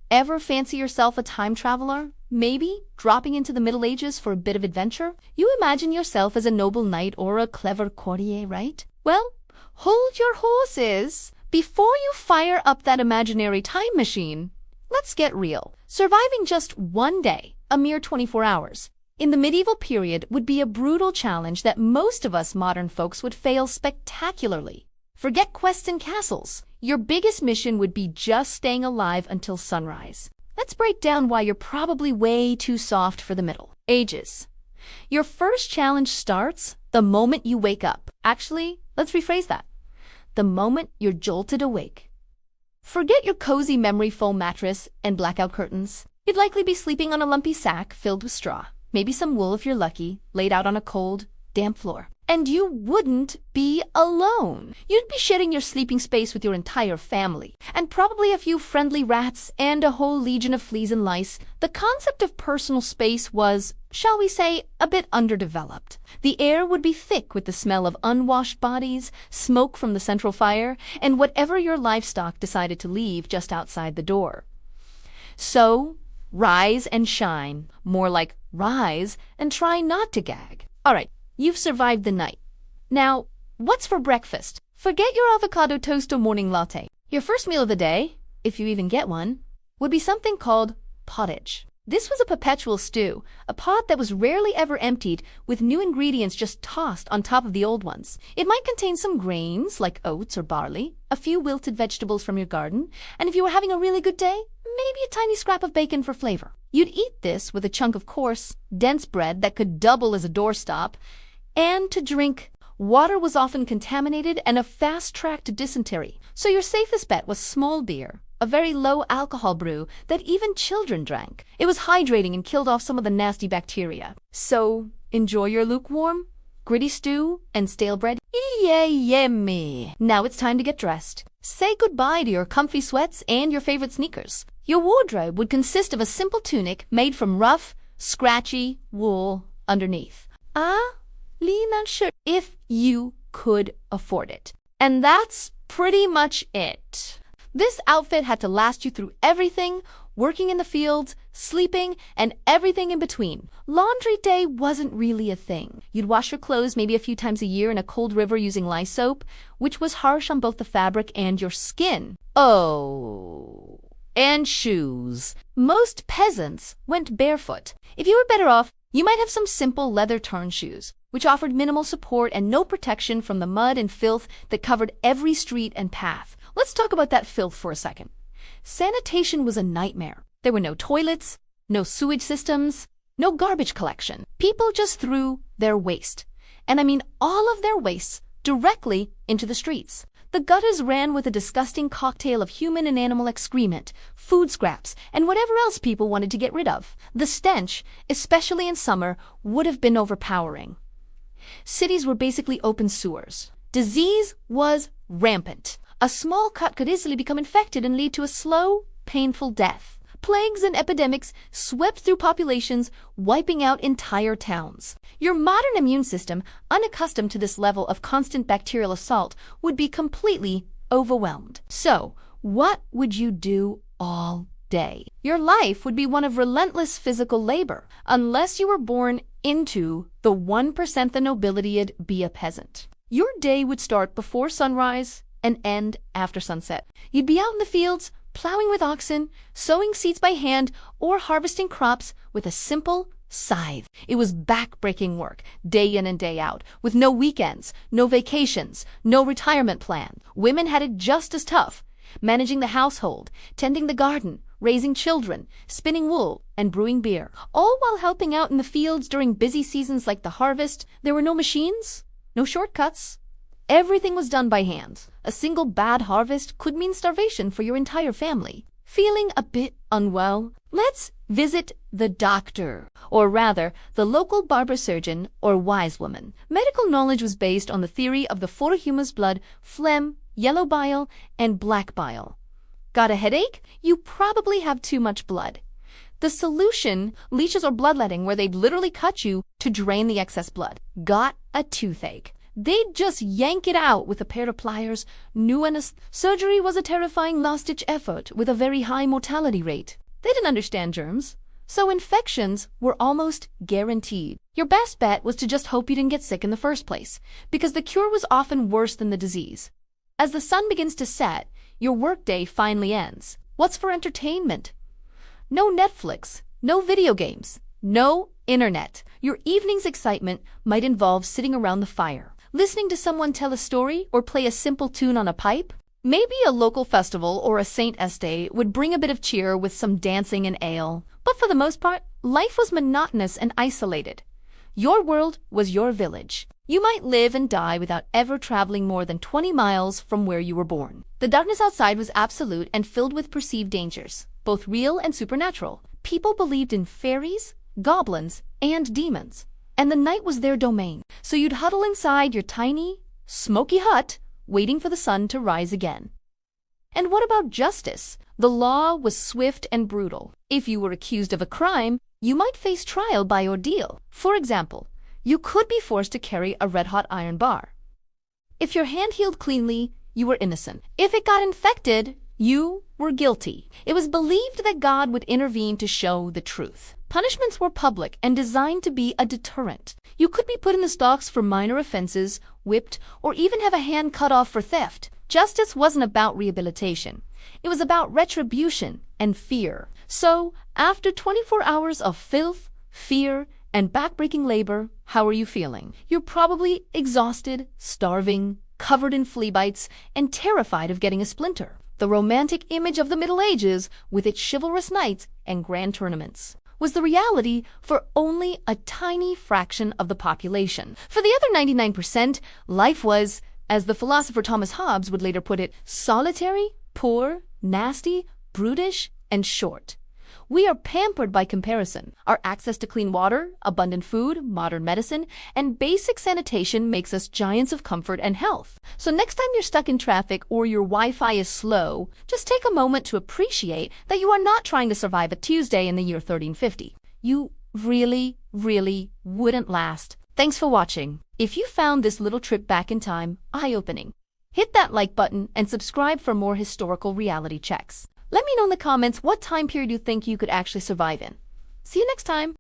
Ever fancy yourself a time traveler? Maybe dropping into the Middle Ages for a bit of adventure? You imagine yourself as a noble knight or a clever courtier, right? Well, hold your horses. Before you fire up that imaginary time machine, let's get real. Surviving just one day, a mere 24 hours, in the medieval period would be a brutal challenge that most of us modern folks would fail spectacularly. Forget quests and castles. Your biggest mission would be just staying alive until sunrise. Let's break down why you're probably way too soft for the Middle Ages. Your first challenge starts the moment you wake up. Actually, let's rephrase that. The moment you're jolted awake. Forget your cozy memory foam mattress and blackout curtains. You'd likely be sleeping on a lumpy sack filled with straw, maybe some wool if you're lucky, laid out on a cold, damp floor. And you wouldn't be alone. You'd be sharing your sleeping space with your entire family, and probably a few friendly rats and a whole legion of fleas and lice. The concept of personal space was, shall we say, a bit underdeveloped. The air would be thick with the smell of unwashed bodies, smoke from the central fire, and whatever your livestock decided to leave just outside the door. So, rise and shine. More like rise and try not to gag. All right. You've survived the night. Now, what's for breakfast? Forget your avocado toast or morning latte. Your first meal of the day, if you even get one, would be something called pottage. This was a perpetual stew, a pot that was rarely ever emptied, with new ingredients just tossed on top of the old ones. It might contain some grains, like oats or barley, a few wilted vegetables from your garden, and if you were having a really good day, maybe a tiny scrap of bacon for flavor. You'd eat this with a chunk of coarse, dense bread that could double as a doorstop. And to drink, water was often contaminated and a fast track to dysentery. So your safest bet was small beer, a very low alcohol brew that even children drank. It was hydrating and killed off some of the nasty bacteria. So enjoy your lukewarm, gritty stew and stale bread. Yummy. Now it's time to get dressed. Say goodbye to your comfy sweats and your favorite sneakers. Your wardrobe would consist of a simple tunic made from rough, scratchy wool underneath. Linen shirt, if you could afford it. And that's pretty much it. This outfit had to last you through everything, working in the fields, sleeping, and everything in between. Laundry day wasn't really a thing. You'd wash your clothes maybe a few times a year in a cold river using lye soap, which was harsh on both the fabric and your skin. Oh, and shoes. Most peasants went barefoot. If you were better off, you might have some simple leather turn shoes, which offered minimal support and no protection from the mud and filth that covered every street and path. Let's talk about that filth for a second. Sanitation was a nightmare. There were no toilets, no sewage systems, no garbage collection. People just threw their waste, and I mean all of their waste, directly into the streets. The gutters ran with a disgusting cocktail of human and animal excrement, food scraps, and whatever else people wanted to get rid of. The stench, especially in summer, would have been overpowering. Cities were basically open sewers. Disease was rampant. A small cut could easily become infected and lead to a slow, painful death. Plagues and epidemics swept through populations, wiping out entire towns. Your modern immune system, unaccustomed to this level of constant bacterial assault, would be completely overwhelmed. So, what would you do all day? Your life would be one of relentless physical labor, unless you were born into the 1% the nobility'd be a peasant. Your day would start before sunrise and end after sunset. You'd be out in the fields, plowing with oxen, sowing seeds by hand, or harvesting crops with a simple scythe. It was back-breaking work, day in and day out, with no weekends, no vacations, no retirement plan. Women had it just as tough, managing the household, tending the garden, raising children, spinning wool, and brewing beer, all while helping out in the fields during busy seasons like the harvest. There were no machines, no shortcuts. Everything was done by hand. A single bad harvest could mean starvation for your entire family. Feeling a bit unwell? Let's visit the doctor, or rather, the local barber surgeon or wise woman. Medical knowledge was based on the theory of the four humus blood, phlegm, yellow bile, and black bile. Got a headache? You probably have too much blood. The solution, leeches or bloodletting, where they'd literally cut you to drain the excess blood. Got a toothache? they'd just yank it out with a pair of pliers. Surgery was a terrifying last-ditch effort with a very high mortality rate. They didn't understand germs, so infections were almost guaranteed. Your best bet was to just hope you didn't get sick in the first place, because the cure was often worse than the disease. As the sun begins to set, your workday finally ends. What's for entertainment? No Netflix, no video games, no internet. Your evening's excitement might involve sitting around the fire, listening to someone tell a story or play a simple tune on a pipe. Maybe a local festival or a Saint Estee would bring a bit of cheer with some dancing and ale. But for the most part, life was monotonous and isolated. Your world was your village. You might live and die without ever traveling more than 20 miles from where you were born. The darkness outside was absolute and filled with perceived dangers, both real and supernatural. People believed in fairies, goblins, and demons, and the night was their domain. So you'd huddle inside your tiny, smoky hut, waiting for the sun to rise again. And what about justice? The law was swift and brutal. If you were accused of a crime, you might face trial by ordeal. For example, you could be forced to carry a red-hot iron bar. If your hand healed cleanly, you were innocent. If it got infected, you were guilty. It was believed that God would intervene to show the truth. Punishments were public and designed to be a deterrent. You could be put in the stocks for minor offenses, whipped, or even have a hand cut off for theft. Justice wasn't about rehabilitation. It was about retribution and fear. So, after 24 hours of filth, fear, and backbreaking labor, how are you feeling? You're probably exhausted, starving, covered in flea bites, and terrified of getting a splinter. The romantic image of the Middle Ages, with its chivalrous knights and grand tournaments, was the reality for only a tiny fraction of the population. For the other 99%, life was, as the philosopher Thomas Hobbes would later put it, solitary, poor, nasty, brutish, and short. We are pampered by comparison. Our access to clean water, abundant food, modern medicine, and basic sanitation makes us giants of comfort and health. So next time you're stuck in traffic or your Wi-Fi is slow, just take a moment to appreciate that you are not trying to survive a Tuesday in the year 1350. You really, really wouldn't last. Thanks for watching. If you found this little trip back in time eye-opening, hit that like button and subscribe for more historical reality checks. Let me know in the comments what time period you think you could actually survive in. See you next time.